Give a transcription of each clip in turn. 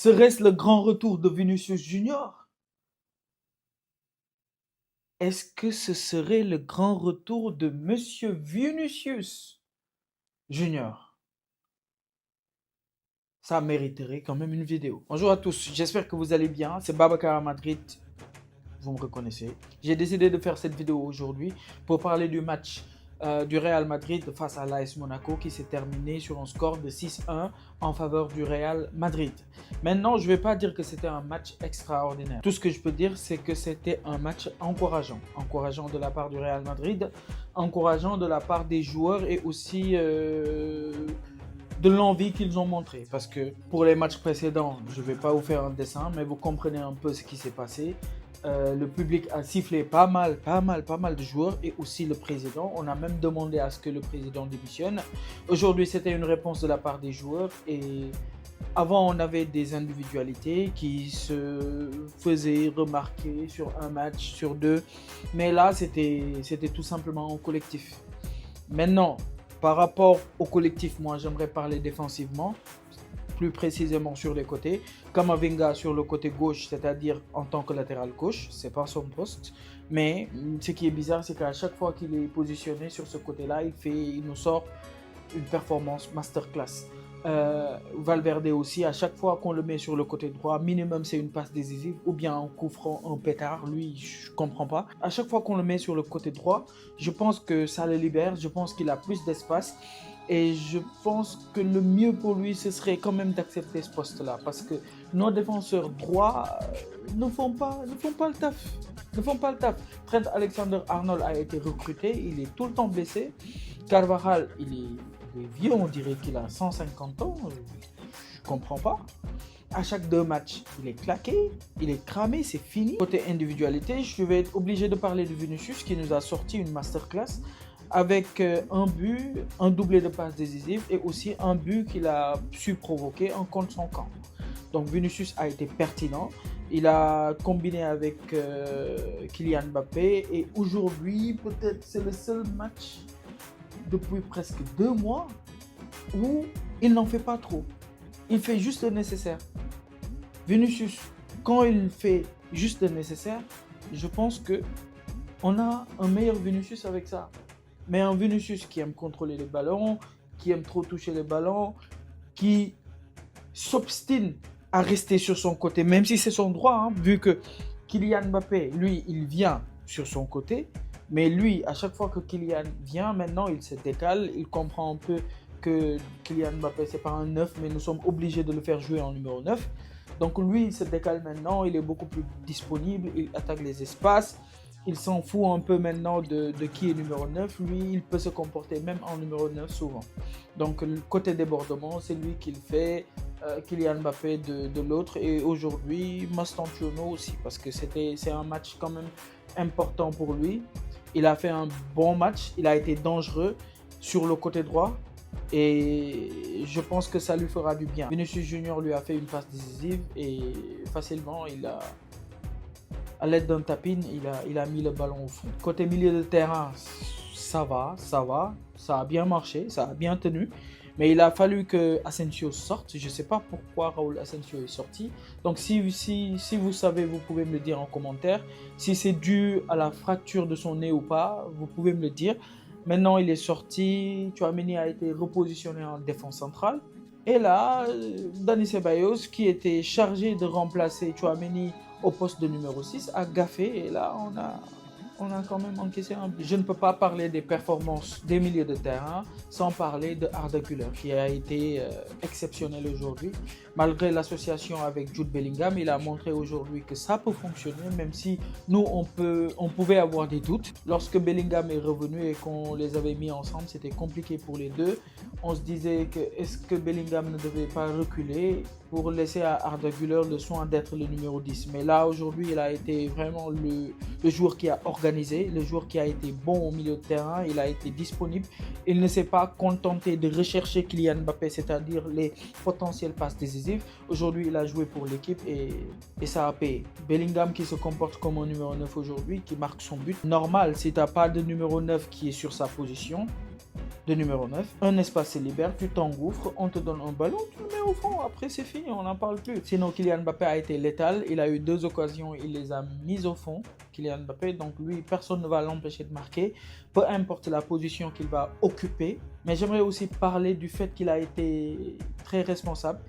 Serait-ce le grand retour de Vinicius Junior? Est-ce que ce serait le grand retour de Monsieur Vinicius Junior? Ça mériterait quand même une vidéo. Bonjour à tous, j'espère que vous allez bien. C'est Babacar à Madrid, vous me reconnaissez. J'ai décidé de faire cette vidéo aujourd'hui pour parler du match du Real Madrid face à l'AS Monaco qui s'est terminé sur un score de 6-1 en faveur du Real Madrid. Maintenant, je ne vais pas dire que c'était un match extraordinaire. Tout ce que je peux dire, c'est que c'était un match encourageant. Encourageant de la part du Real Madrid, encourageant de la part des joueurs et aussi de l'envie qu'ils ont montré. Parce que pour les matchs précédents, je ne vais pas vous faire un dessin, mais vous comprenez un peu ce qui s'est passé. Le public a sifflé pas mal de joueurs et aussi le président. On a même demandé à ce que le président démissionne. Aujourd'hui, c'était une réponse de la part des joueurs et avant, on avait des individualités qui se faisaient remarquer sur un match, sur deux. Mais là, c'était tout simplement un collectif. Maintenant, par rapport au collectif, moi, j'aimerais parler défensivement, plus précisément sur les côtés. Kamavinga sur le côté gauche, c'est-à-dire en tant que latéral gauche, c'est pas son poste. Mais ce qui est bizarre, c'est qu'à chaque fois qu'il est positionné sur ce côté-là, il nous sort une performance masterclass. Valverde aussi, à chaque fois qu'on le met sur le côté droit, minimum c'est une passe décisive ou bien un coup franc, un pétard, lui je comprends pas. À chaque fois qu'on le met sur le côté droit, je pense que ça le libère, je pense qu'il a plus d'espace et je pense que le mieux pour lui ce serait quand même d'accepter ce poste là parce que nos défenseurs droits ne font pas le taf. Trent Alexander-Arnold a été recruté, il est tout le temps blessé. Carvajal, il est vieux, on dirait qu'il a 150 ans, je comprends pas. À chaque 2 matchs, il est claqué, il est cramé, c'est fini. Côté individualité, je vais être obligé de parler de Vinicius qui nous a sorti une masterclass avec un but, un doublé de passes décisives et aussi un but qu'il a su provoquer en contre son camp. Donc Vinicius a été pertinent. Il a combiné avec Kylian Mbappé et aujourd'hui, peut-être c'est le seul match depuis presque 2 mois où il n'en fait pas trop. Il fait juste le nécessaire. Vinicius, quand il fait juste le nécessaire, je pense que on a un meilleur Vinicius avec ça. Mais un Vinicius qui aime contrôler les ballons, qui aime trop toucher les ballons, qui s'obstine à rester sur son côté, même si c'est son droit, hein, vu que Kylian Mbappé, lui, il vient sur son côté. Mais lui, à chaque fois que Kylian vient, maintenant, il se décale. Il comprend un peu que Kylian Mbappé, c'est pas un 9, mais nous sommes obligés de le faire jouer en numéro 9. Donc lui, il se décale maintenant. Il est beaucoup plus disponible. Il attaque les espaces. Il s'en fout un peu maintenant de qui est numéro 9. Lui, il peut se comporter même en numéro 9 souvent. Donc le côté débordement, c'est lui qui le fait. Kylian Mbappé de l'autre. Et aujourd'hui, Mastantuono aussi. Parce que c'est un match quand même important pour lui. Il a fait un bon match, il a été dangereux sur le côté droit et je pense que ça lui fera du bien. Vinicius Junior lui a fait une passe décisive et facilement, à l'aide d'un tapin, il a mis le ballon au fond. Côté milieu de terrain, ça a bien marché, ça a bien tenu. Mais il a fallu que Asensio sorte. Je ne sais pas pourquoi Raúl Asensio est sorti. Donc si vous savez, vous pouvez me le dire en commentaire. Si c'est dû à la fracture de son nez ou pas, vous pouvez me le dire. Maintenant, il est sorti. Tchouaméni a été repositionné en défense centrale. Et là, Dani Ceballos, qui était chargé de remplacer Tchouaméni au poste de numéro 6, a gaffé. Et là, on a quand même encaissé un but. Je ne peux pas parler des performances des milieux de terrain sans parler de Arda Güler qui a été exceptionnel aujourd'hui. Malgré l'association avec Jude Bellingham, il a montré aujourd'hui que ça peut fonctionner, même si nous, on pouvait avoir des doutes. Lorsque Bellingham est revenu et qu'on les avait mis ensemble, c'était compliqué pour les deux. On se disait que est-ce que Bellingham ne devait pas reculer pour laisser à Arda Güler le soin d'être le numéro 10. Mais là, aujourd'hui, il a été vraiment le joueur qui a organisé, le joueur qui a été bon au milieu de terrain, il a été disponible. Il ne s'est pas contenté de rechercher Kylian Mbappé, c'est-à-dire les potentielles passes décisives. Aujourd'hui, il a joué pour l'équipe et ça a payé. Bellingham qui se comporte comme un numéro 9 aujourd'hui, qui marque son but. Normal, si tu n'as pas de numéro 9 qui est sur sa position, de numéro 9. Un espace se libère, tu t'engouffres, on te donne un ballon, tu le mets au fond. Après, c'est fini, on n'en parle plus. Sinon, Kylian Mbappé a été létal. Il a eu 2 occasions, il les a mises au fond. Kylian Mbappé, donc lui, personne ne va l'empêcher de marquer, peu importe la position qu'il va occuper. Mais j'aimerais aussi parler du fait qu'il a été très responsable,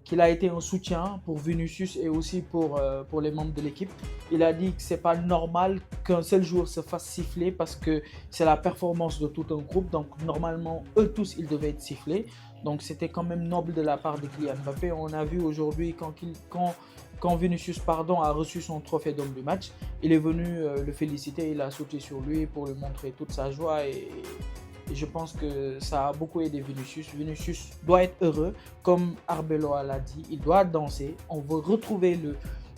qu'il a été un soutien pour Vinicius et aussi pour les membres de l'équipe. Il a dit que c'est pas normal qu'un seul joueur se fasse siffler parce que c'est la performance de tout un groupe. Donc normalement, eux tous, ils devaient être sifflés. Donc c'était quand même noble de la part de Kylian Mbappé. On a vu aujourd'hui quand Vinicius a reçu son trophée d'homme du match, il est venu le féliciter, il a sauté sur lui pour lui montrer toute sa joie et je pense que ça a beaucoup aidé Vinicius. Vinicius doit être heureux, comme Arbeloa l'a dit, il doit danser. On veut retrouver le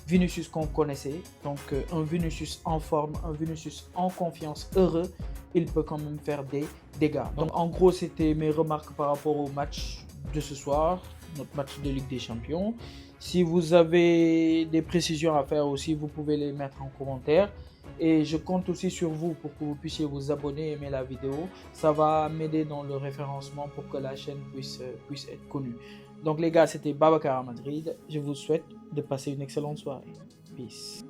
Vinicius qu'on connaissait. Donc un Vinicius en forme, un Vinicius en confiance, heureux, il peut quand même faire des dégâts. Donc en gros, c'était mes remarques par rapport au match de ce soir, notre match de Ligue des Champions. Si vous avez des précisions à faire aussi, vous pouvez les mettre en commentaire. Et je compte aussi sur vous pour que vous puissiez vous abonner et aimer la vidéo. Ça va m'aider dans le référencement pour que la chaîne puisse être connue. Donc les gars, c'était Babacar à Madrid. Je vous souhaite de passer une excellente soirée. Peace.